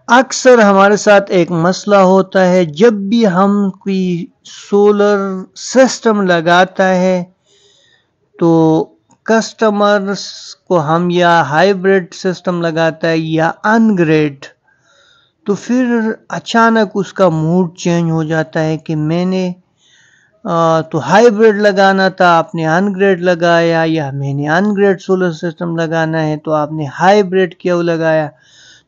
اکثر ہمارے ساتھ ایک مسئلہ ہوتا ہے، جب بھی ہم کوئی سولر سسٹم لگاتا ہے تو کسٹمرز کو ہم یا ہائیبریڈ سسٹم لگاتا ہے یا ان گریڈ، تو پھر اچانک اس کا موڈ چینج ہو جاتا ہے کہ میں نے تو ہائیبریڈ لگانا تھا، آپ نے ان گریڈ لگایا، یا میں نے ان گریڈ سولر سسٹم لگانا ہے تو آپ نے ہائیبریڈ کیوں لگایا؟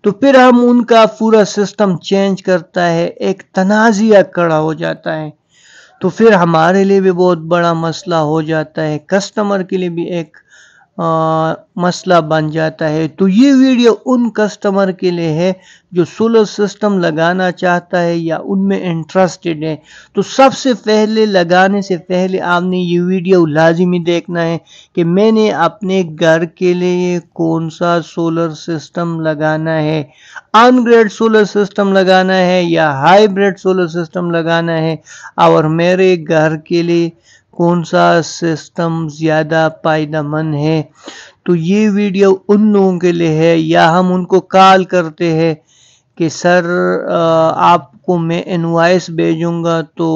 تو پھر ہم ان کا پورا سسٹم چینج کرتا ہے، ایک تنازعہ کھڑا ہو جاتا ہے، تو پھر ہمارے لیے بھی بہت بڑا مسئلہ ہو جاتا ہے، کسٹمر کے لیے بھی ایک مسئلہ بن جاتا ہے۔ تو یہ ویڈیو ان کسٹمر کے لیے ہے جو سولر سسٹم لگانا چاہتا ہے یا ان میں انٹرسٹڈ ہے۔ تو سب سے پہلے لگانے سے پہلے آپ نے یہ ویڈیو لازمی دیکھنا ہے کہ میں نے اپنے گھر کے لیے کون سا سولر سسٹم لگانا ہے، ان گریڈ سولر سسٹم لگانا ہے یا ہائیبریڈ سولر سسٹم لگانا ہے، اور میرے گھر کے لیے کون سا سسٹم زیادہ فائدہ مند ہے۔ تو یہ ویڈیو ان لوگوں کے لیے ہے، یا ہم ان کو کال کرتے ہیں کہ سر آپ کو میں انوائس بھیجوں گا، تو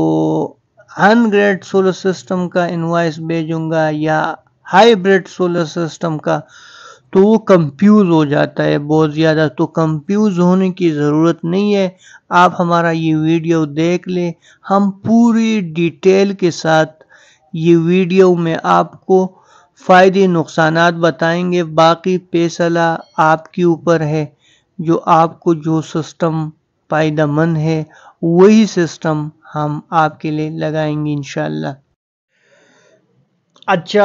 ان گریڈ سولر سسٹم کا انوائس بھیجوں گا یا ہائیبریڈ سولر سسٹم کا، تو وہ کنفیوز ہو جاتا ہے بہت زیادہ۔ تو کنفیوز ہونے کی ضرورت نہیں ہے، آپ ہمارا یہ ویڈیو دیکھ لیں، ہم پوری ڈیٹیل کے ساتھ یہ ویڈیو میں آپ کو فائدے نقصانات بتائیں گے، باقی فیصلہ آپ کے اوپر ہے، جو آپ کو جو سسٹم فائدہ مند ہے وہی سسٹم ہم آپ کے لیے لگائیں گے انشاءاللہ۔ اچھا،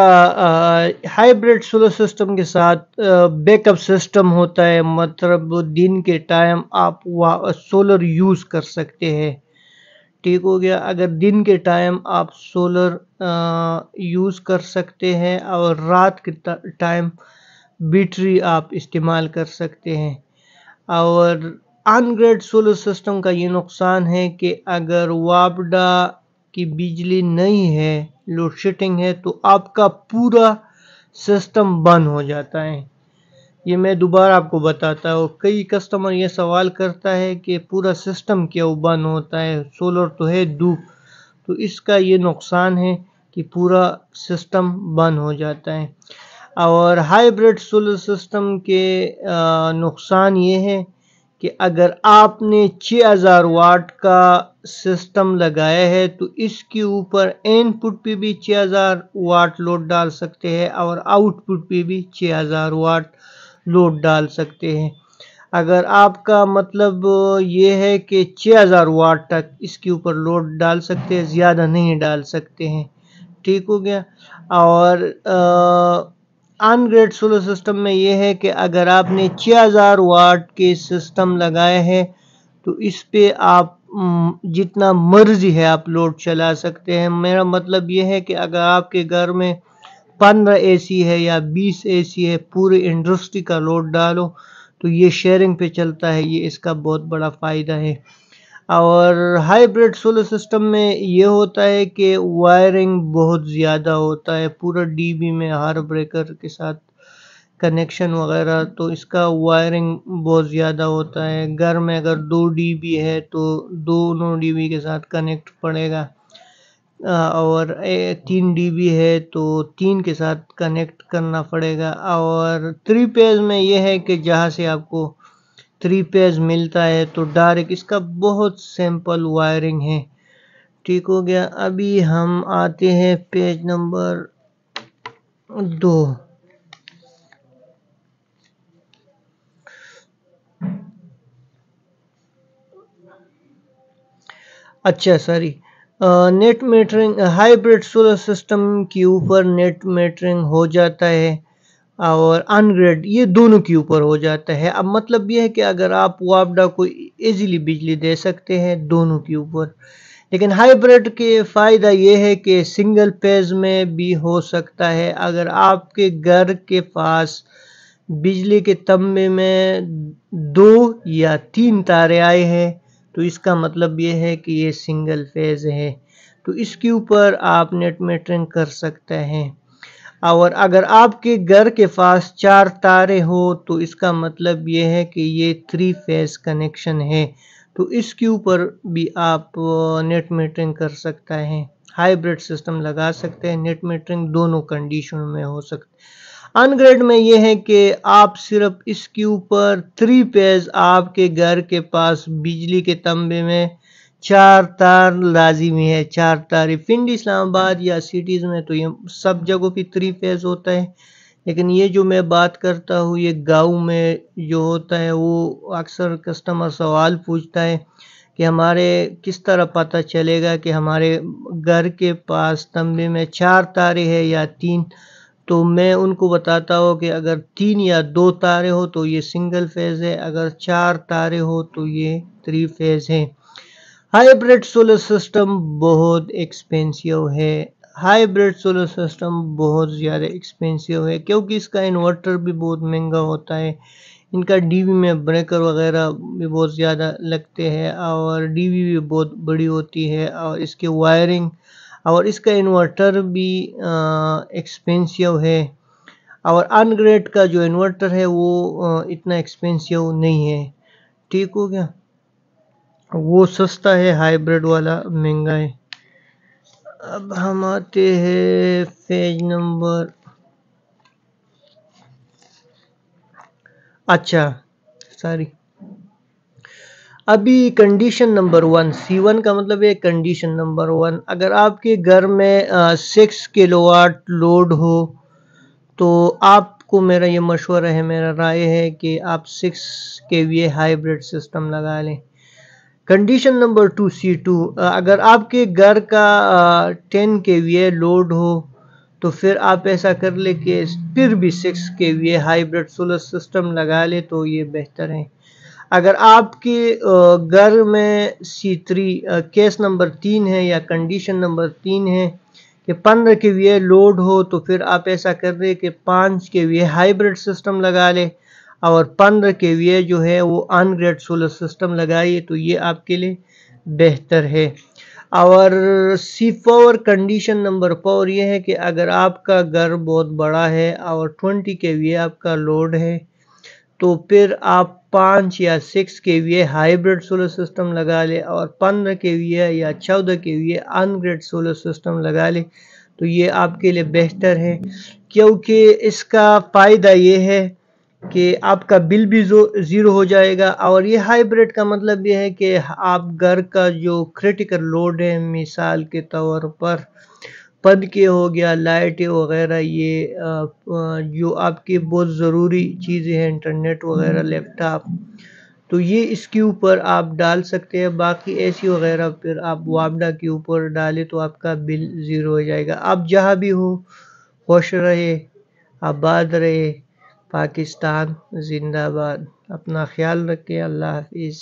ہائیبریڈ سولر سسٹم کے ساتھ بیک اپ سسٹم ہوتا ہے، مطلب دن کے ٹائم آپ سولر یوز کر سکتے ہیں، ٹھیک ہو گیا۔ اگر دن کے ٹائم آپ سولر یوز کر سکتے ہیں اور رات کے ٹائم بیٹری آپ استعمال کر سکتے ہیں۔ اور ان گریڈ سولر سسٹم کا یہ نقصان ہے کہ اگر واپڈا کی بجلی نہیں ہے، لوڈ شیڈنگ ہے، تو آپ کا پورا سسٹم بند ہو جاتا ہے۔ یہ میں دوبارہ آپ کو بتاتا ہوں، کئی کسٹمر یہ سوال کرتا ہے کہ پورا سسٹم کیوں بند ہوتا ہے، سولر تو ہے دھوپ، تو اس کا یہ نقصان ہے کہ پورا سسٹم بند ہو جاتا ہے۔ اور ہائیبریڈ سولر سسٹم کے نقصان یہ ہے کہ اگر آپ نے 6000 واٹ کا سسٹم لگایا ہے تو اس کے اوپر ان پٹ پہ بھی 6000 واٹ لوڈ ڈال سکتے ہیں اور آؤٹ پٹ پہ بھی 6000 واٹ لوڈ ڈال سکتے ہیں۔ اگر آپ کا مطلب یہ ہے کہ 6000 واٹ تک اس کے اوپر لوڈ ڈال سکتے ہیں، زیادہ نہیں ڈال سکتے ہیں، ٹھیک ہو گیا۔ اور ان گریڈ سولر سسٹم میں یہ ہے کہ اگر آپ نے 6000 واٹ کے سسٹم لگائے ہے تو اس پہ آپ جتنا مرضی ہے آپ لوڈ چلا سکتے ہیں۔ میرا مطلب یہ ہے کہ اگر آپ کے گھر میں 15 اے سی ہے یا 20 اے سی ہے، پوری انڈسٹری کا لوڈ ڈالو تو یہ شیئرنگ پہ چلتا ہے، یہ اس کا بہت بڑا فائدہ ہے۔ اور ہائیبریڈ سولر سسٹم میں یہ ہوتا ہے کہ وائرنگ بہت زیادہ ہوتا ہے، پورا ڈی بی میں ہر بریکر کے ساتھ کنیکشن وغیرہ، تو اس کا وائرنگ بہت زیادہ ہوتا ہے۔ گھر میں اگر 2 ڈی بی ہے تو دونوں ڈی بی کے ساتھ کنیکٹ پڑے گا، اور 3 ڈی بی ہے تو 3 کے ساتھ کنیکٹ کرنا پڑے گا۔ اور 3 پیز میں یہ ہے کہ جہاں سے آپ کو 3 پیز ملتا ہے تو ڈائریکٹ اس کا بہت سمپل وائرنگ ہے، ٹھیک ہو گیا۔ ابھی ہم آتے ہیں پیج نمبر 2۔ اچھا sorry, net metering hybrid solar system کے اوپر نیٹ میٹرنگ ہو جاتا ہے اور ان گریڈ یہ دونوں کے اوپر ہو جاتا ہے۔ اب مطلب یہ ہے کہ اگر آپ واپڈا کو ایزیلی بجلی دے سکتے ہیں دونوں کے اوپر، لیکن ہائیبریڈ کے فائدہ یہ ہے کہ سنگل پیز میں بھی ہو سکتا ہے۔ اگر آپ کے گھر کے پاس بجلی کے تنبے میں 2 یا 3 تارے آئے ہیں تو اس کا مطلب یہ ہے کہ یہ سنگل فیز ہے، تو اس کے اوپر آپ نیٹ میٹرنگ کر سکتے ہیں۔ اور اگر آپ کے گھر کے پاس 4 تارے ہو تو اس کا مطلب یہ ہے کہ یہ 3 فیز کنیکشن ہے، تو اس کے اوپر بھی آپ نیٹ میٹرنگ کر سکتا ہے، ہائیبرڈ سسٹم لگا سکتے ہیں، نیٹ میٹرنگ دونوں کنڈیشنوں میں ہو سکتے ہیں۔ ان گریڈ میں یہ ہے کہ آپ صرف اس کے اوپر 3 فیز، آپ کے گھر کے پاس بجلی کے تنبے میں 4 تار لازمی ہے، 4 تاریں۔ پنڈی اسلام آباد یا سٹیز میں تو یہ سب جگہوں پہ 3 فیز ہوتا ہے، لیکن یہ جو میں بات کرتا ہوں یہ گاؤں میں جو ہوتا ہے، وہ اکثر کسٹمر سوال پوچھتا ہے کہ ہمارے کس طرح پتہ چلے گا کہ ہمارے گھر کے پاس تنبے میں 4 تارے ہیں یا 3، تو میں ان کو بتاتا ہوں کہ اگر 3 یا 2 تارے ہو تو یہ سنگل فیز ہے، اگر 4 تارے ہو تو یہ 3 فیز ہے۔ ہائیبرڈ سولر سسٹم بہت ایکسپینسیو ہے، ہائیبرڈ سولر سسٹم بہت زیادہ ایکسپینسیو ہے، کیونکہ اس کا انورٹر بھی بہت مہنگا ہوتا ہے، ان کا ڈی وی میں بریکر وغیرہ بھی بہت زیادہ لگتے ہیں، اور ڈی وی بھی بہت بڑی ہوتی ہے، اور اس کے وائرنگ اور اس کا انورٹر بھی ایکسپینسیو ہے، اور ان گریڈ کا جو انورٹر ہے وہ اتنا ایکسپینسیو نہیں ہے۔ ٹھیک ہو گیا، وہ سستا ہے، ہائیبرڈ والا مہنگا ہے۔ اب ہم آتے ہیں پیج نمبر، اچھا سوری، ابھی کنڈیشن نمبر 1، C1 کا مطلب ہے کنڈیشن نمبر 1، اگر آپ کے گھر میں 6 کلو واٹ لوڈ ہو تو آپ کو میرا یہ مشورہ ہے، میرا رائے ہے کہ آپ 6 kVA ہائیبرڈ سسٹم لگا لیں۔ کنڈیشن نمبر 2 C2، اگر آپ کے گھر کا 10 kVA لوڈ ہو تو پھر آپ ایسا کر لیں کہ پھر بھی 6 kVA ہائیبرڈ سولر سسٹم لگا لیں تو یہ بہتر ہے۔ اگر آپ کے گھر میں C3 کیس نمبر 3 ہے یا کنڈیشن نمبر 3 ہے کہ 15 kVA لوڈ ہو تو پھر آپ ایسا کر رہے کہ 5 kVA ہائیبرڈ سسٹم لگا لے، اور 15 kVA جو ہے وہ ان گریڈ سولر سسٹم لگائیے، تو یہ آپ کے لیے بہتر ہے۔ اور C4 کنڈیشن نمبر 4 یہ ہے کہ اگر آپ کا گھر بہت بڑا ہے اور 20 kVA آپ کا لوڈ ہے تو پھر آپ 5 یا 6 kVA ہائیبرڈ سولر سسٹم لگا لے، اور 15 kVA یا 14 kVA on grid solar system لگا لے، تو یہ آپ کے لیے بہتر ہے، کیونکہ اس کا فائدہ یہ ہے کہ آپ کا بل بھی زیرو ہو جائے گا، اور یہ ہائیبرڈ کا مطلب یہ ہے کہ آپ گھر کا جو کریٹیکل لوڈ ہے، مثال کے طور پر پنکھے ہو گیا، لائٹ وغیرہ، یہ جو آپ کے بہت ضروری چیزیں ہیں، انٹرنیٹ وغیرہ، لیپ ٹاپ، تو یہ اس کے اوپر آپ ڈال سکتے ہیں۔ باقی اے سی وغیرہ پھر آپ وابڈا کے اوپر ڈالیں تو آپ کا بل زیرو ہو جائے گا۔ آپ جہاں بھی ہو، خوش رہے، آباد رہے، پاکستان زندہ باد، اپنا خیال رکھیں، اللہ حافظ۔